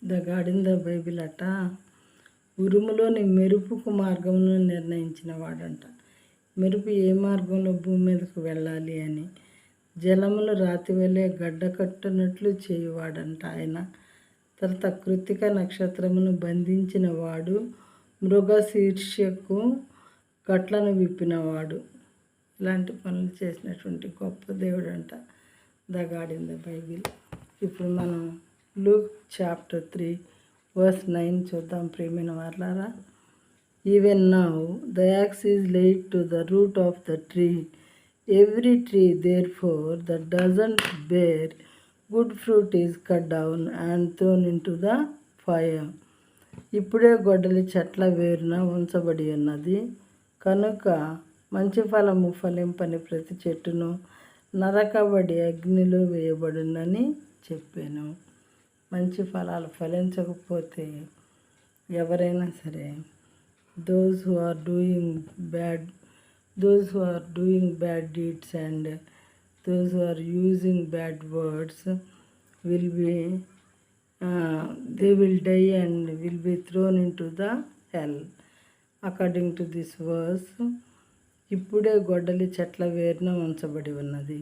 The God in the Bible అట ఉరుములోని మెరుపుకు మార్గమును నిర్ణయించిన వాడంట. మెరుపు ఏ మార్గంలో భూమి మీదకు వెళ్ళాలి అని జలములు రాతి వలె గడ్డకట్టునట్లు చేయువాడంట ఆయన. తర్వాత కృత్తిక నక్షత్రమును బంధించిన వాడు, మృగశీర్షకు గట్లను విప్పినవాడు. ఇలాంటి పనులు చేసినటువంటి గొప్ప దేవుడు అంట the God in the Bible. ఇప్పుడు మనం లూక్ చాప్టర్ 3 verse 9 చూద్దాం ప్రియమైన వారలారా. Even now the axe is laid to the root of the tree. Every tree therefore that doesn't bear good fruit is cut down and thrown into the fire. ఇప్పుడే గొడ్డలి చెట్ల వేరున ఉంచబడి ఉన్నది కనుక మంచి ఫలము ఫలింపని ప్రతి చెట్టును నరకబడి అగ్నిలో వేయబడునని చెప్పాను. మంచి ఫలాలు ఫలించకపోతే ఎవరైనా సరే those who are doing bad deeds and those who are using bad words will be they will die and will be thrown into the hell. According to this verse, ఇప్పుడే గొడ్డలి చెట్ల వేరున ఉంచబడి ఉన్నది.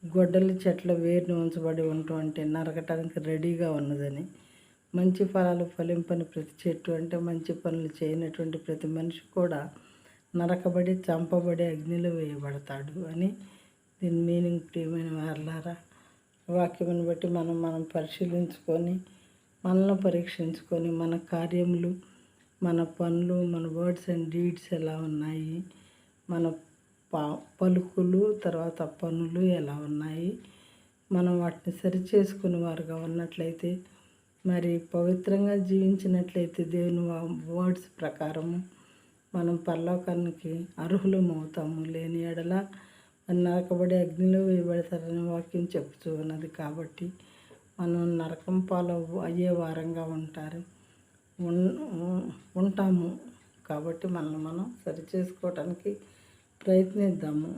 గొడ్డలి చెట్ల వేరున ఉంచబడి ఉండటం అంటే నరకటానికి రెడీగా ఉన్నదని. మంచి ఫలాలు ఫలింపని ప్రతి చెట్టు అంటే మంచి పనులు చేయనటువంటి ప్రతి మనిషి కూడా నరకబడి చంపబడి అగ్నిలో వేయబడతాడు అని దీని మీనింగ్. ప్రియమైన వారలారా, వాక్యమును బట్టి మనం పరిశీలించుకొని మనల్ని పరీక్షించుకొని మన కార్యములు, మన పనులు, మన వర్డ్స్ అండ్ డీడ్స్ ఎలా ఉన్నాయి, మన పలుకులు తర్వాత పనులు ఎలా ఉన్నాయి, మనం వాటిని సరిచేసుకునే వారుగా ఉన్నట్లయితే, మరి పవిత్రంగా జీవించినట్లయితే దేవుని వర్డ్స్ ప్రకారము మనం పరలోకానికి అర్హులమవుతాము. లేని ఎడల నరకబడి అగ్నిలో వేయబడతారని వాక్యం చెప్తూ ఉన్నది. కాబట్టి మనం నరకం పాలు అయ్యే వారంగా ఉంటాము. కాబట్టి మనం సరిచేసుకోవటానికి ప్రయత్నిద్దాము.